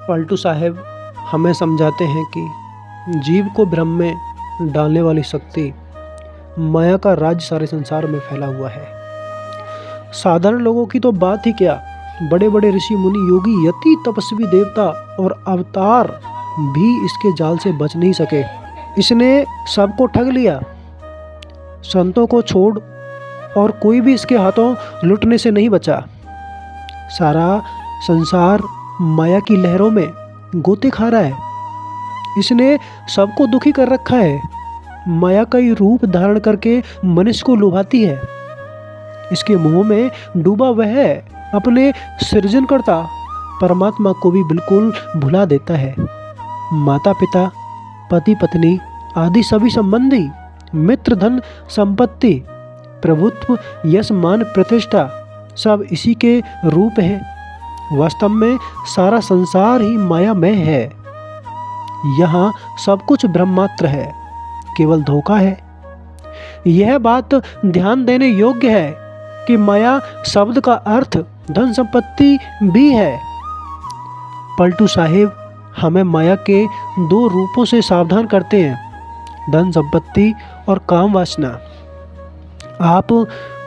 पलटू साहेब हमें समझाते हैं कि जीव को भ्रम में डालने वाली शक्ति माया का राज सारे संसार में फैला हुआ है। साधारण लोगों की तो बात ही क्या, बड़े बड़े ऋषि मुनि योगी यति तपस्वी देवता और अवतार भी इसके जाल से बच नहीं सके। इसने सबको ठग लिया, संतों को छोड़, और कोई भी इसके हाथों लुटने से नहीं बचा। सारा संसार माया की लहरों में गोते खा रहा है। इसने सबको दुखी कर रखा है। माया का ही रूप धारण करके मनुष्य को लुभाती है। इसके मुंह में डूबा वह अपने सृजनकर्ता परमात्मा को भी बिल्कुल भुला देता है। माता पिता, पति पत्नी आदि सभी संबंधी, मित्र, धन संपत्ति, प्रभुत्व, यश, मान, प्रतिष्ठा सब इसी के रूप हैं। वास्तव में सारा संसार ही मायामय है। यहाँ सब कुछ भ्रम मात्र है, केवल धोखा है। यह बात ध्यान देने योग्य है कि माया शब्द का अर्थ धन संपत्ति भी है। पलटू साहेब हमें माया के दो रूपों से सावधान करते हैं, धन संपत्ति और काम वासना। आप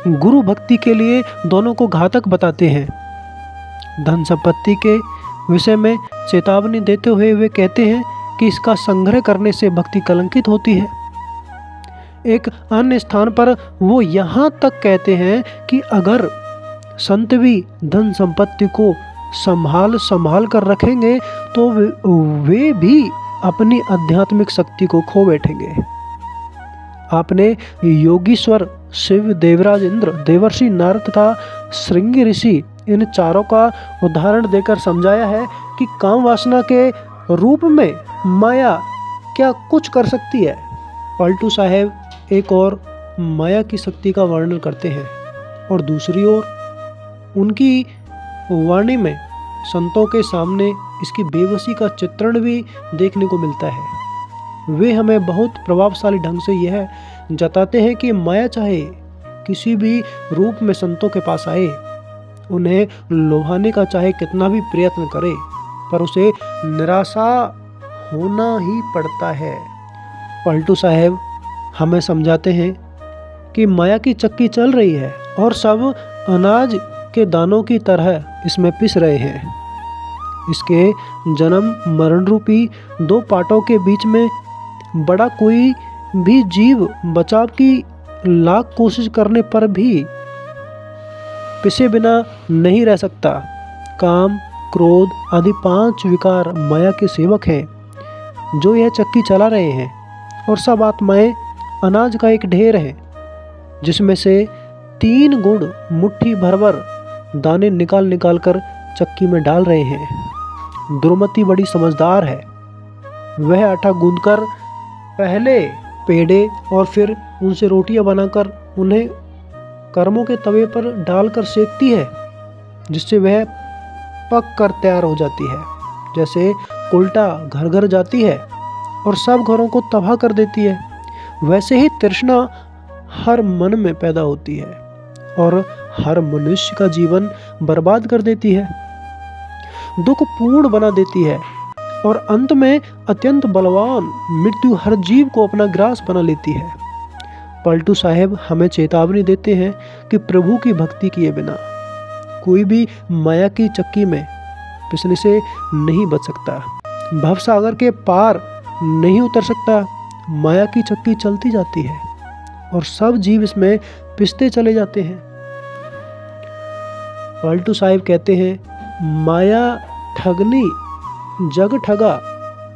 गुरु भक्ति के लिए दोनों को घातक बताते हैं। धन संपत्ति के विषय में चेतावनी देते हुए वे कहते हैं कि इसका संग्रह करने से भक्ति कलंकित होती है। एक अन्य स्थान पर वो यहाँ तक कहते हैं कि अगर संत भी धन संपत्ति को संभाल कर रखेंगे तो वे भी अपनी आध्यात्मिक शक्ति को खो बैठेंगे। आपने योगीश्वर, शिव, देवराज इंद्र, देवर्षि नारद तथा श्रृंगी ऋषि इन चारों का उदाहरण देकर समझाया है कि काम वासना के रूप में माया क्या कुछ कर सकती है। पलटू साहेब एक और माया की शक्ति का वर्णन करते हैं और दूसरी ओर उनकी वाणी में संतों के सामने इसकी बेबसी का चित्रण भी देखने को मिलता है। वे हमें बहुत प्रभावशाली ढंग से यह जताते हैं कि माया चाहे किसी भी रूप में संतों के पास आए, उन्हें लुभाने का चाहे कितना भी प्रयत्न करे, पर उसे निराशा होना ही पड़ता है। पलटू साहेब हमें समझाते हैं कि माया की चक्की चल रही है और सब अनाज के दानों की तरह इसमें पिस रहे हैं। इसके जन्म मरण रूपी दो पाटों के बीच में बड़ा कोई भी जीव बचाव की लाख कोशिश करने पर भी पिसे बिना नहीं रह सकता। काम, क्रोध आदि 5 विकार माया के सेवक हैं जो यह चक्की चला रहे हैं, और सब आत्माएं अनाज का एक ढेर है जिसमें से 3 गुण मुट्ठी भर दाने निकाल कर चक्की में डाल रहे हैं। दुर्मति बड़ी समझदार है। वह आटा गूंथकर पहले पेड़े और फिर उनसे रोटियां बनाकर उन्हें कर्मों के तवे पर डालकर सेकती है, जिससे वह पक कर तैयार हो जाती है। जैसे उल्टा घर घर जाती है और सब घरों को तबाह कर देती है, वैसे ही तृष्णा हर मन में पैदा होती है और हर मनुष्य का जीवन बर्बाद कर देती है, दुख पूर्ण बना देती है और अंत में अत्यंत बलवान मृत्यु हर जीव को अपना ग्रास बना लेती है। पलटू साहेब हमें चेतावनी देते हैं कि प्रभु की भक्ति किए बिना कोई भी माया की चक्की में पिसने से नहीं बच सकता, भवसागर के पार नहीं उतर सकता। माया की चक्की चलती जाती है और सब जीव इसमें पिसते चले जाते हैं। पलटू साहिब कहते हैं, माया ठगनी जग ठगा,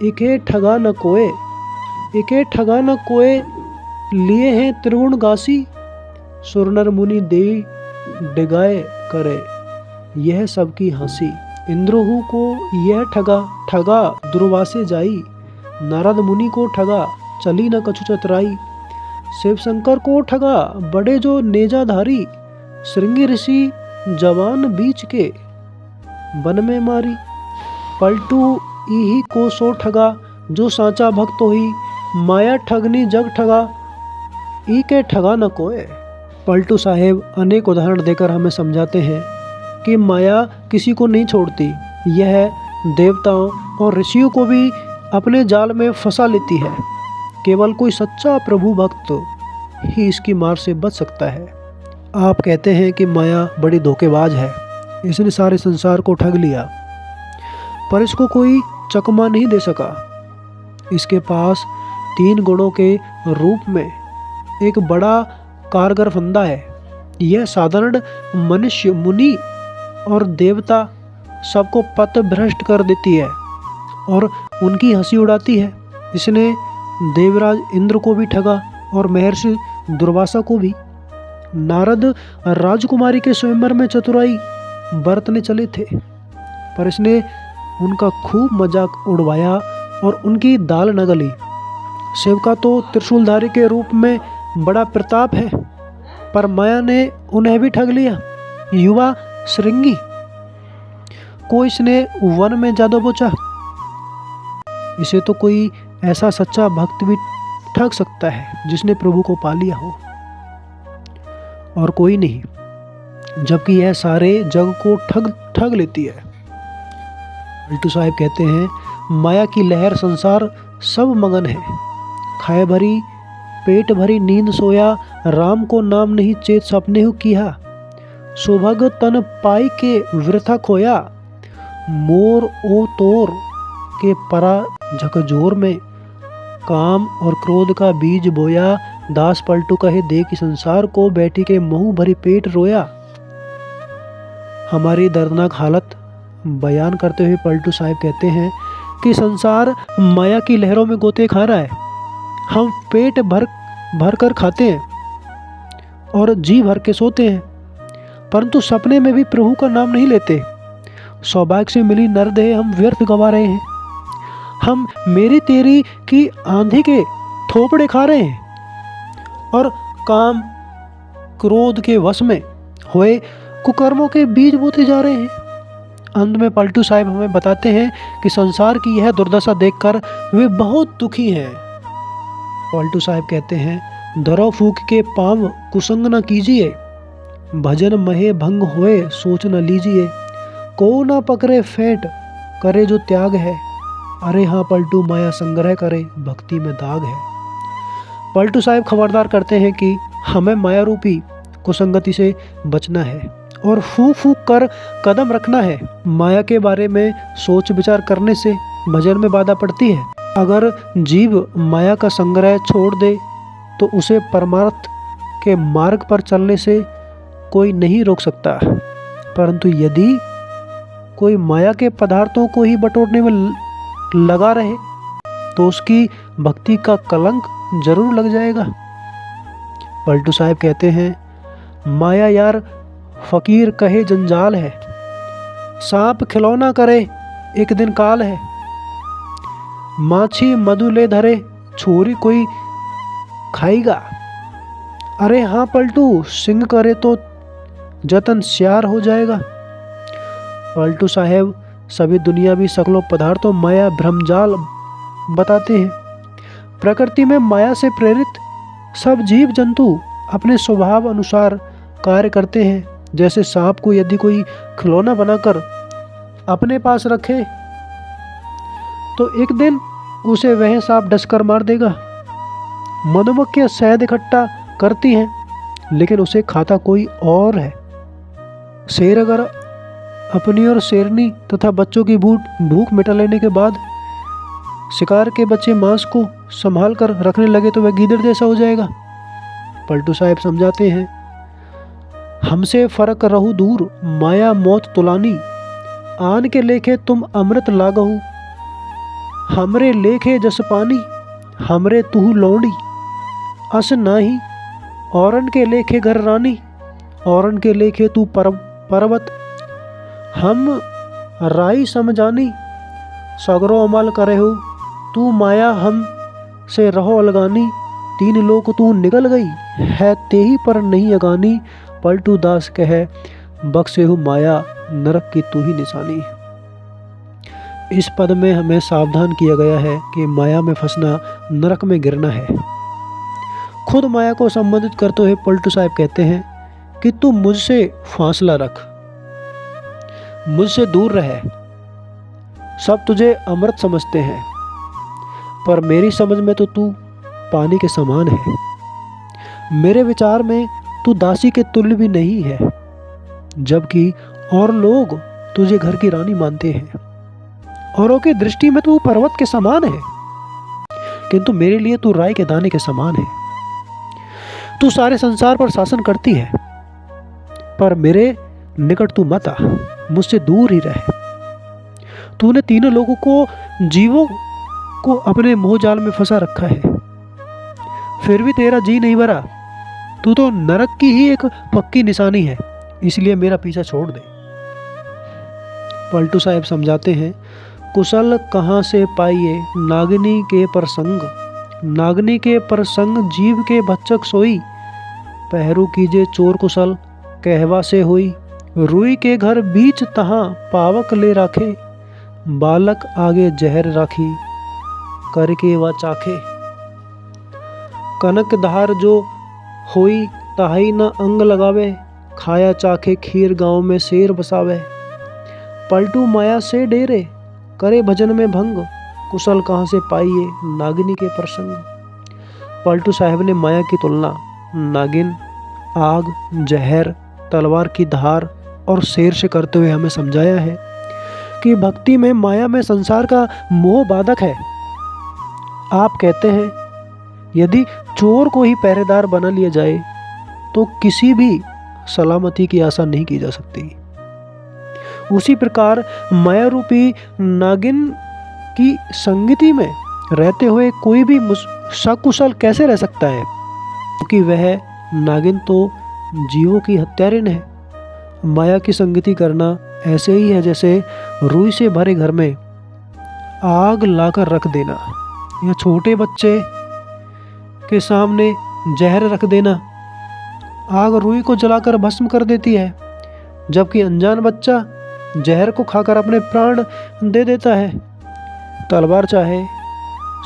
इके ठगा न कोय, इके ठगा न कोय, लिए हैं त्रिगुण गासी, सुरनर मुनि दे डिगाए करे, यह सबकी हंसी। इंद्रहु को यह ठगा दुर्वासे जाई, नारद मुनि को ठगा चली न कछु चतुराई, शिव शंकर को ठगा बड़े जो नेजाधारी, श्रृंगी ऋषि जवान बीच के वन में मारी, पलटू इही को सो ठगा जो साचा भक्त होई, माया ठगनी जग ठगा, ई के ठगा न कोय। पलटू साहेब अनेक उदाहरण देकर हमें समझाते हैं कि माया किसी को नहीं छोड़ती, यह देवताओं और ऋषियों को भी अपने जाल में फंसा लेती है। केवल कोई सच्चा प्रभु भक्त ही इसकी मार से बच सकता है। आप कहते हैं कि माया बड़ी धोखेबाज है, इसने सारे संसार को ठग लिया, पर इसको कोई चकमा नहीं दे सका। इसके पास 3 गुणों के रूप में एक बड़ा कारगर फंदा है। यह साधारण मनुष्य, मुनि और देवता सबको पथभ्रष्ट कर देती है और उनकी हंसी उड़ाती है। इसने देवराज इंद्र को भी ठगा और महर्षि दुर्वासा को भी। नारद राजकुमारी के स्वयंवर में चतुराई बरतने चले थे, पर इसने उनका खूब मजाक उड़वाया और उनकी दाल न गली। शिव का तो त्रिशूलधारी के रूप में बड़ा प्रताप है, पर माया ने उन्हें भी ठग लिया। युवा श्रृंगी को इसने वन में जादू बोचा। इसे तो कोई ऐसा सच्चा भक्त भी ठग सकता है जिसने प्रभु को पा लिया हो, और कोई नहीं, जबकि यह सारे जग को ठग लेती है। पलटू साहब कहते हैं, माया की लहर संसार सब मगन है। खाए भरी पेट भरी नींद सोया, राम को नाम नहीं चेत सपने हो किया। सुभग तन पाई के वृथा खोया, मोर ओ तोर के परा झकझोर में। काम और क्रोध का बीज बोया, दास पलटू कहे दे कि संसार को बैठी के मुंह भरी पेट रोया। हमारी दर्दनाक हालत बयान करते हुए पलटू साहब कहते हैं कि संसार माया की लहरों में गोते खा रहा है। हम पेट भर कर खाते हैं और जी भर के सोते हैं, परंतु सपने में भी प्रभु का नाम नहीं लेते। सौभाग्य से मिली नरदेह हम व्यर्थ गवा रहे हैं। हम मेरी तेरी की आंधी के थोपड़े खा रहे हैं और काम क्रोध के वश में हुए कुकर्मों के बीज बोते जा रहे हैं। अंत में पलटू साहब हमें बताते हैं कि संसार की यह दुर्दशा देखकर वे बहुत दुखी हैं। पलटू साहब कहते हैं, दरो फूक के पांव कुसंग न कीजिए, भजन महे भंग होए सोच न लीजिए। को ना पकड़े फेंट करे जो त्याग है, अरे हाँ पलटू माया संग्रह करे भक्ति में दाग है। पलटू साहब खबरदार करते हैं कि हमें माया रूपी कुसंगति से बचना है और फूक फूक कर कदम रखना है। माया के बारे में सोच विचार करने से भजन में बाधा पड़ती है। अगर जीव माया का संग्रह छोड़ दे तो उसे परमार्थ के मार्ग पर चलने से कोई नहीं रोक सकता, परंतु यदि कोई माया के पदार्थों को ही बटोरने में लगा रहे तो उसकी भक्ति का कलंक जरूर लग जाएगा। पलटू साहब कहते हैं, माया यार फकीर कहे जंजाल है, सांप खिलौना करे एक दिन काल है। माछी मधु ले धरे छोरी कोई खाएगा, अरे हाँ पलटू सिंह करे तो जतन श्यार हो जाएगा। पलटू साहेब सभी दुनियावी सकलों पदार्थों माया भ्रमजाल बताते हैं। प्रकृति में माया से प्रेरित सब जीव जंतु अपने स्वभाव अनुसार कार्य करते हैं। जैसे सांप को यदि कोई खिलौना बनाकर अपने पास रखे तो एक दिन उसे वह सांप डसकर मार देगा। मधुमक्खियां शहद इकट्ठा करती हैं, लेकिन उसे खाता कोई और है। शेर अगर अपनी और शेरनी तथा बच्चों की भूख मिटा लेने के बाद शिकार के बचे मांस को संभाल कर रखने लगे तो वह गीदड़ जैसा हो जाएगा। पलटू साहब समझाते हैं, हमसे फर्क रहू दूर माया मौत तुलानी, आन के लेखे तुम अमृत लागहु, हमरे लेखे जस पानी, हमरे तुहु लौंडी, अस नाही औरन के लेखे घर रानी, औरन के लेखे तू पर्वत, हम राई समझानी, सगरो अमल करे हो, तू माया हम से रहो अलगानी, तीन लोक तू निकल गई है तेही पर नहीं अगानी। पलटू दास कहे बख्शे हो माया नरक की तू ही निशानी। इस पद में हमें सावधान किया गया है कि माया में फंसना नरक में गिरना है। खुद माया को संबोधित करते हुए पलटू साहब कहते हैं कि तू मुझसे फासला रख, मुझसे दूर रहे, सब तुझे अमृत समझते हैं, पर मेरी समझ में तो तू पानी के समान है। मेरे विचार में तू दासी के तुल्य भी नहीं है, जबकि और लोग तुझे घर की रानी मानते हैं। औरों की दृष्टि में तू पर्वत के समान है, किंतु मेरे लिए तू राई के दाने के समान है। तू सारे संसार पर शासन करती है, पर मेरे निकट तू मत आ, मुझसे दूर ही रहे। तूने तीनों लोगों को, जीवों को अपने मोह जाल में फंसा रखा है, फिर भी तेरा जी नहीं भरा। तू तो नरक की ही एक पक्की निशानी है, इसलिए मेरा पीछा छोड़ दे। पलटू साहब समझाते हैं, कुशल कहाँ से पाइए नागनी के प्रसंग, नागनी के प्रसंग जीव के भक्षक सोई। पहरू कीजे चोर कुशल कहवा से होई, रुई के घर बीच तहाँ पावक ले राखे। बालक आगे जहर राखी करके व चाखे। कनक धार जो होई ताही न अंग लगावे, खाया चाखे खीर गांव में शेर बसावे। पलटू माया से डेरे करे भजन में भंग, कुशल कहाँ से पाइए नागिनी के प्रसंग। पलटू साहब ने माया की तुलना नागिन, आग, जहर, तलवार की धार और शेर से करते हुए हमें समझाया है कि भक्ति में माया में संसार का मोह बाधक है। आप कहते हैं यदि चोर को ही पहरेदार बना लिया जाए तो किसी भी सलामती की आशा नहीं की जा सकती। उसी प्रकार माया रूपी नागिन की संगति में रहते हुए कोई भी सकुशल कैसे रह सकता है, क्योंकि वह नागिन तो जीवों की हत्यारिन है। माया की संगति करना ऐसे ही है जैसे रुई से भरे घर में आग लाकर रख देना या छोटे बच्चे के सामने जहर रख देना। आग रुई को जलाकर भस्म कर देती है, जबकि अनजान बच्चा जहर को खाकर अपने प्राण दे देता है। तलवार चाहे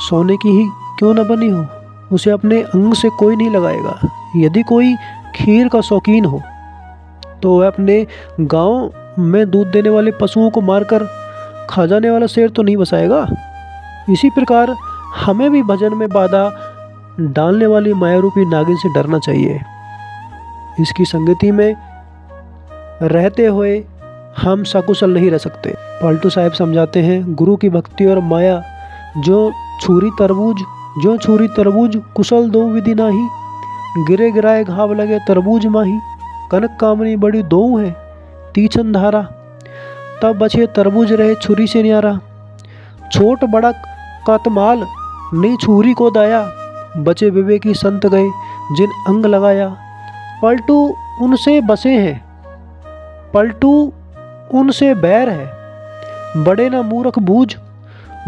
सोने की ही क्यों न बनी हो, उसे अपने अंग से कोई नहीं लगाएगा। यदि कोई खीर का शौकीन हो तो वह अपने गांव में दूध देने वाले पशुओं को मारकर खा जाने वाला शेर तो नहीं बसाएगा। इसी प्रकार हमें भी भजन में बाधा डालने वाली माया रूपी नागिन से डरना चाहिए। इसकी संगति में रहते हुए हम सकुशल नहीं रह सकते। पलटू साहब समझाते हैं, गुरु की भक्ति और माया जो छुरी तरबूज कुशल दो विधि नाही। गिरे गिराए घाव लगे तरबूज माही, कनक कामनी बड़ी दो है तीछन धारा। तब बचे तरबूज रहे छुरी से न्यारा, छोट बड़ा कतमाल नहीं छुरी को दाया। बचे विवेकी संत गए जिन अंग लगाया। पलटू उनसे बसे हैं, पलटू उनसे बैर है। बड़े ना मूर्ख बूझ,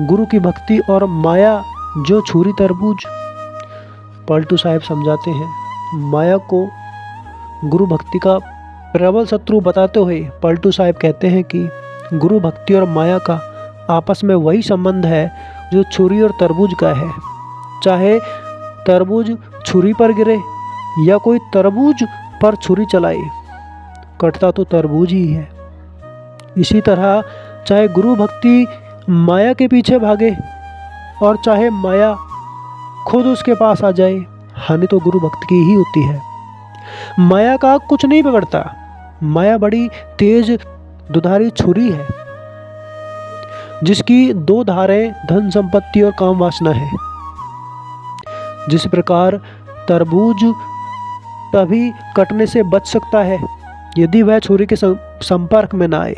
गुरु की भक्ति और माया जो छुरी तरबूज। पलटू साहब समझाते हैं, माया को गुरु भक्ति का प्रबल शत्रु बताते हुए पलटू साहब कहते हैं कि गुरु भक्ति और माया का आपस में वही संबंध है जो छुरी और तरबूज का है। चाहे तरबूज छुरी पर गिरे या कोई तरबूज पर छुरी चलाए, कटता तो तरबूज ही है। इसी तरह चाहे गुरु भक्ति माया के पीछे भागे और चाहे माया खुद उसके पास आ जाए, हानि तो गुरु भक्त की ही होती है। माया का कुछ नहीं बिगड़ता। माया बड़ी तेज दुधारी छुरी है जिसकी दो धारें धन संपत्ति और काम वासना है। जिस प्रकार तरबूज तभी कटने से बच सकता है यदि वह छुरी के संपर्क में ना आए,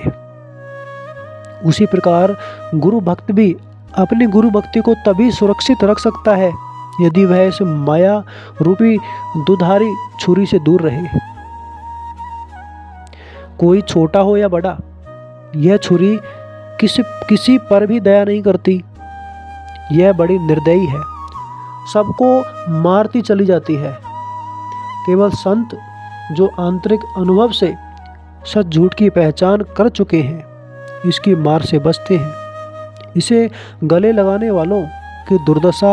उसी प्रकार गुरु भक्त भी अपनी गुरु भक्ति को तभी सुरक्षित रख सकता है यदि वह इस माया रूपी दुधारी छुरी से दूर रहे। कोई छोटा हो या बड़ा, यह छुरी किसी पर भी दया नहीं करती। यह बड़ी निर्दयी है, सबको मारती चली जाती है। केवल संत जो आंतरिक अनुभव से सच झूठ की पहचान कर चुके हैं इसकी मार से बचते हैं। इसे गले लगाने वालों की दुर्दशा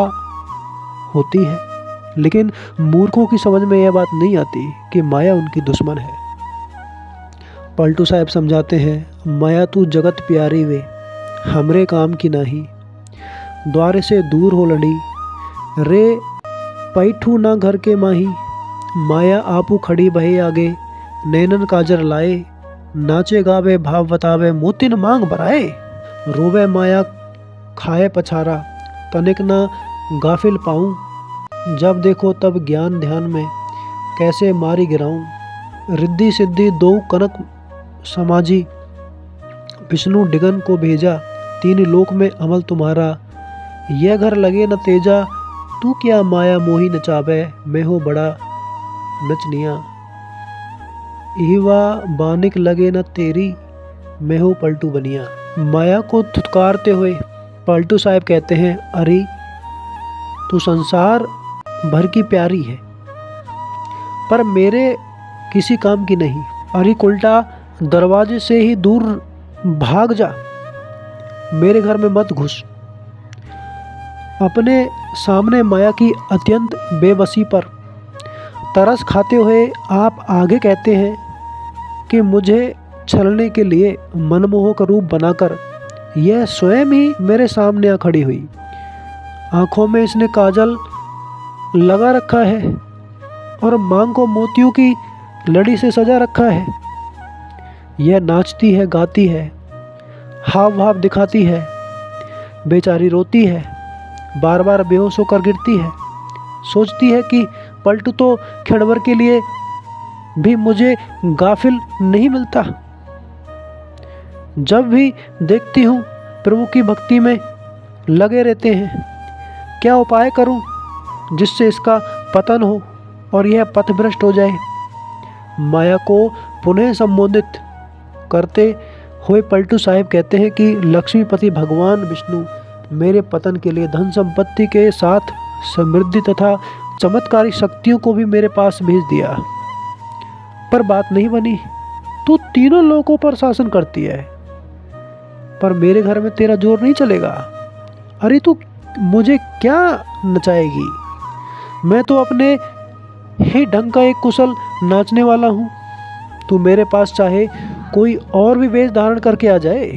होती है, लेकिन मूर्खों की समझ में यह बात नहीं आती कि माया उनकी दुश्मन है। पलटू साहब समझाते हैं, माया तू जगत प्यारी वे हमरे काम की नाही, द्वार से दूर हो लड़ी, रे पैठू ना घर के माही, माया आपू खड़ी बहे आगे, नैनन काजर लाए, नाचे गावे भाव बतावे, मोतिन मांग बराए, रोवे माया खाए पछारा, तनिक ना गाफिल पाऊं, जब देखो तब ज्ञान ध्यान में, कैसे मारी गिराऊं, रिद्धि सिद्धि दो कनक समाजी, विष्णु डिगन को भेजा, तीन लोक में अमल तुम्हारा, यह घर लगे न तेजा, तू क्या माया मोही नचावे, मैं हो बड़ा नचनिया, इहवा बानिक लगे न तेरी, मैं हो पलटू बनिया। माया को धुतकारते हुए पलटू साहब कहते हैं, अरे तू संसार भर की प्यारी है, पर मेरे किसी काम की नहीं, अरे उल्टा दरवाजे से ही दूर भाग जा, मेरे घर में मत घुस। अपने सामने माया की अत्यंत बेबसी पर तरस खाते हुए आप आगे कहते हैं कि मुझे छलने के लिए मनमोहक रूप बनाकर यह स्वयं ही मेरे सामने आ खड़ी हुई, आंखों में इसने काजल लगा रखा है और मांग को मोतियों की लड़ी से सजा रखा है, यह नाचती है, गाती है, हाव भाव दिखाती है, बेचारी रोती है, बार बार बेहोश होकर गिरती है, सोचती है कि पलटू तो क्षणभर के लिए भी मुझे गाफिल नहीं मिलता। जब भी देखती हूँ प्रभु की भक्ति में लगे रहते हैं, क्या उपाय करूँ जिससे इसका पतन हो और यह पथभ्रष्ट हो जाए। माया को पुनः संबोधित करते हुए पलटू साहब कहते हैं कि लक्ष्मीपति भगवान विष्णु मेरे पतन के लिए धन संपत्ति के साथ समृद्धि तथा चमत्कारी शक्तियों को भी मेरे पास भेज दिया, पर बात नहीं बनी। तू तीनों लोगों पर शासन करती है, पर मेरे घर में तेरा जोर नहीं चलेगा। अरे तू मुझे क्या नचाएगी, मैं तो अपने ही ढंग का एक कुशल नाचने वाला हूँ। तू मेरे पास चाहे कोई और भी वेश धारण करके आ जाए,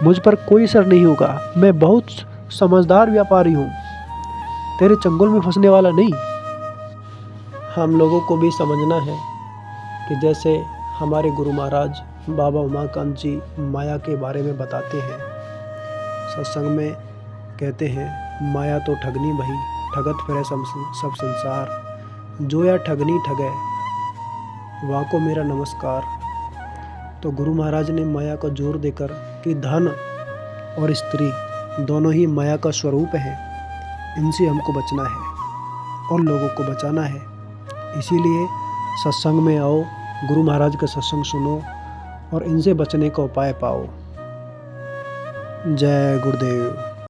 मुझ पर कोई असर नहीं होगा। मैं बहुत समझदार व्यापारी हूँ, तेरे चंगुल में फंसने वाला नहीं। हम लोगों को भी समझना है कि जैसे हमारे गुरु महाराज बाबा उमाकांत जी माया के बारे में बताते हैं, सत्संग में कहते हैं, माया तो ठगनी भई, ठगत फिरे सब संसार, जो या ठगनी ठगे वहाँ को मेरा नमस्कार। तो गुरु महाराज ने माया को जोर देकर कि धन और स्त्री दोनों ही माया का स्वरूप है, इनसे हमको बचना है और लोगों को बचाना है। इसीलिए सत्संग में आओ, गुरु महाराज का सत्संग सुनो और इनसे बचने का उपाय पाओ। जय गुरुदेव।